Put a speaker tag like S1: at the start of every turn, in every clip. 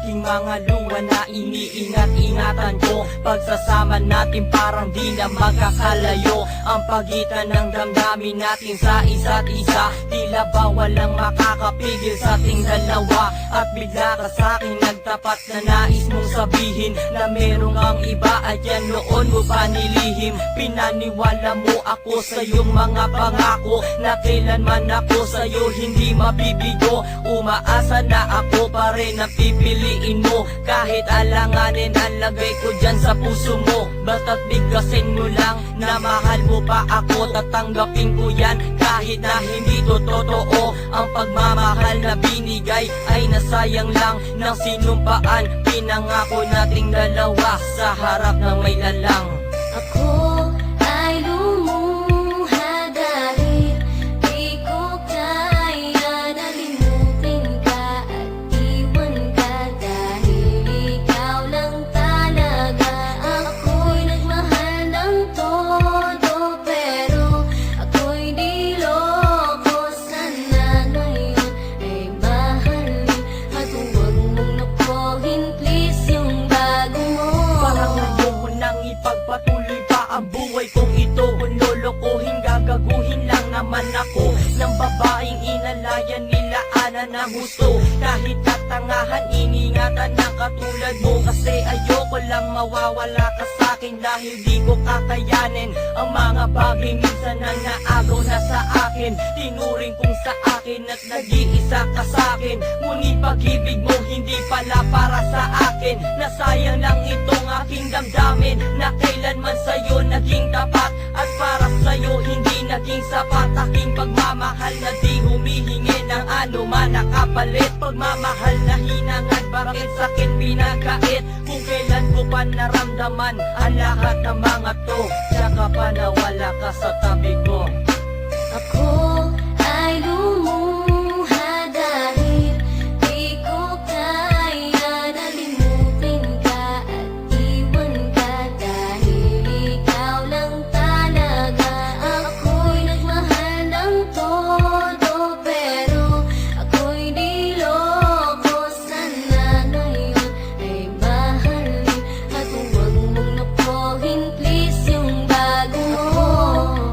S1: aking mga luha na iniingat-ingatan ko. Pagsasama natin parang di na magkakalayo. Ang pagitan ng damdamin natin sa isa't isa, tila ba walang makakapigil sa ating dalawa. At bigla ka sa'kin nagtapat na nais mong sabihin na merong ang iba at yan noon mo pa nilihim. Pinaniwala mo ako sa iyong mga pangako na kailanman ako sa'yo hindi mabibigo. Umaasa na ako pa rin ang pipiliin mo, kahit alanganin ang lagay ko dyan sa puso mo. Basta't bigkasin mo lang na mahal mo pa ako, tatanggapin ko yan kahit na hindi to totoo. Ang pagmamahal na binigay ay nasayang lang ng sinumpaan. Pinangako nating dalawa sa harap ng may lalang.
S2: Ako ay lumuha dahil di ko kaya na limutin ka at iwan ka, dahil ikaw lang talaga. Ako'y nagmahal ng todo, pero ako'y di loko. Sana ngayon ay mahalin at huwag mong nakuhin please yung bago mo.
S1: Parang ayoko nang ipagpatuloy pa ang buhay kong ito. Kung lolokohin, gagaguhin lang naman ako ng babaeng inalayan nila ana ng gusto. Kahit katangahan, iningatan ng katulad mo, kasi ayoko lang mawawala ka sa'kin dahil di ko kakayanin ang mga bagay minsan na naagaw na sa akin. Tinuring kong sa akin at nag-iisa ka sa'kin, ngunit pag-ibig mo hindi pala para sa akin. Nasayang lang itong aking damdamin na kailanman sa'yo naging tapat, at para sa'yo hindi naging sapat. Aking pagmamahal na di humihingi ng anuman na kapalit. Pagmamahal na hinangad, bakit sa'kin pinagkait? Kung kailan ko pa naramdaman ang lahat ng mga to, tsaka pa nawala ka sa tabi ko.
S2: Ako ay lumuha dahil di ko kaya na limutin ka at iwan ka, dahil ikaw lang talaga. Ako'y nagmahal ng todo, pero ako'y di loko. Sana ngayon ay mahalin at huwag mong nakuhin please yung bago mo.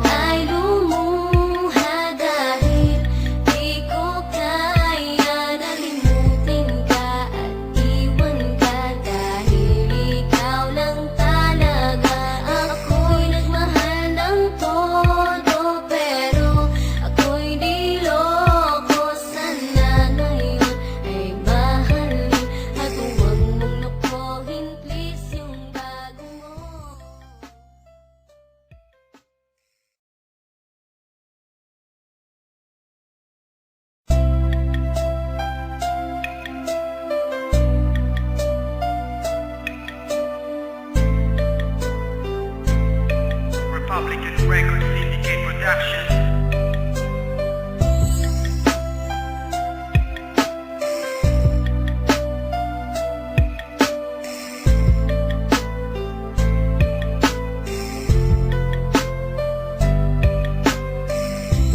S2: Ay lumuha dahil di ko kaya na limutin ka at iwan ka, dahil ikaw lang talaga. Ako'y nagmahal ng todo, pero ako'y di loko. Sana ngayon ay mahalin at huwag mong nakuhin please yung bago mo.
S3: Republican Records Syndicate Production.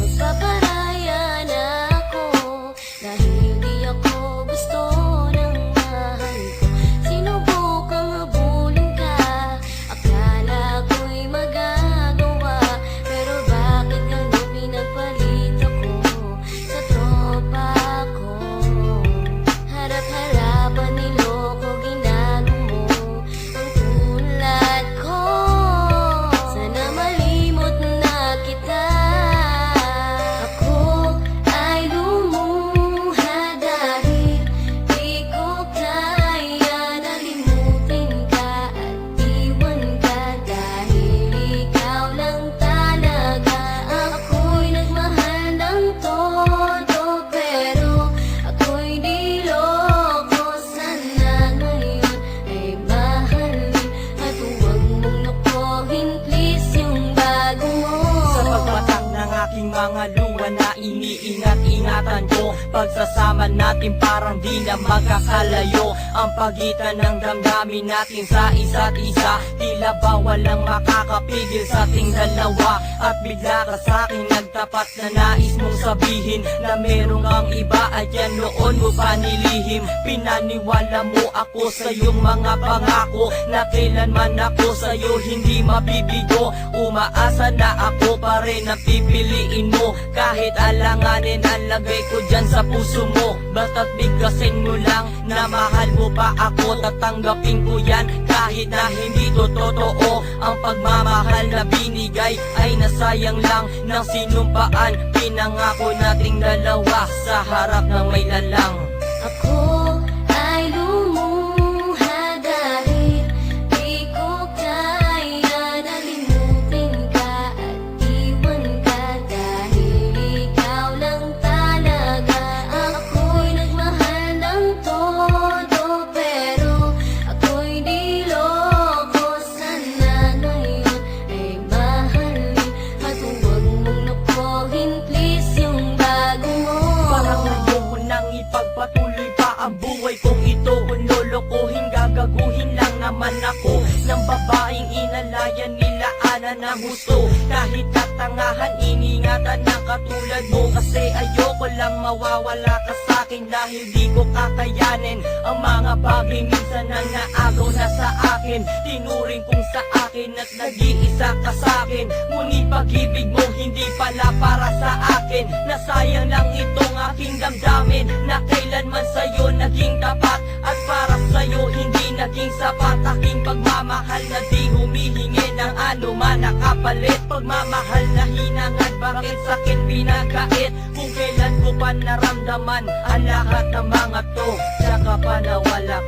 S2: Magpaparaya na ako dahil di ako gusto ng mahal ko. Sinubukang habulin ka, akala ko'y magagawa, pero bakit ganun pinagpalit ako sa tropa ko? Harap-harapan niloko, ginago mo ang tulad ko. Sana malimot na kita. Ako ay lumuha dahil di ko kaya na limutin ka at iwan ka, dahil ikaw lang talaga. Ako'y nagmahal ng todo, pero ako'y di loko. Sana ngayon ay mahalin at huwag mong nakuhin please yung bago mo.
S1: Sa pagpatak ng aking mga luha na iniingat-ingatan ko, Pagsasama natin parang di na magkakalayo. Ang pagitan ng damdamin natin sa isa't isa, tila ba walang makakapigil sa ating dalawa. At bigla ka sa'kin nagtapat na nais mong sabihin na meron kang iba at yan noon mo pa nilihim. Pinaniwala mo ako sa iyong mga pangako na kailanman ako sa'yo hindi mabibigo. Umaasa na ako pa rin ang pipiliin mo, kahit alanganin ang lagay ko dyan sa puso mo. Basta't bigkasin mo lang na mahal mo pa ako, tatanggapin ko yan kahit na hindi to totoo. Ang pagmamahal na binigay ay nasayang lang ng sinumpaan. Pinangako nating dalawa sa harap ng may lalang.
S2: Ako ay lumuha dahil di ko kaya nalimutin ka at iwan ka, dahil ikaw lang talaga. Ako'y nagmahal ng todo pero ako'y di loko. Sana ngayon ay mahalin at huwag mong nakuhin please yung bago mo.
S1: Parang ayoko nang ipagpatuloy pa ang buhay kong ito. Kung lolokohin, gagaguhin lang naman ako ng babaeng inalayan nila ng gusto. Kahit katangahan, iningatan ng katulad mo, kasi ayoko lang mawawala ka sa'kin dahil di ko kakayanin ang mga bagay minsan na naagaw na sa akin. Tinuring kong sa akin at nag-iisa ka sa'kin, ngunit pag-ibig mo hindi pala para sa akin. Nasayang lang itong aking damdamin na kailanman sa'yo naging tapat, at para sa'yo hindi naging sapat. Aking pagmamahal na di humihingi ng anuman na kapalit. Pagmamahal na hinangad, bakit sa'kin pinagkait? Kung kailan ko pa naramdaman ang lahat ng mga to, tsaka pa nawala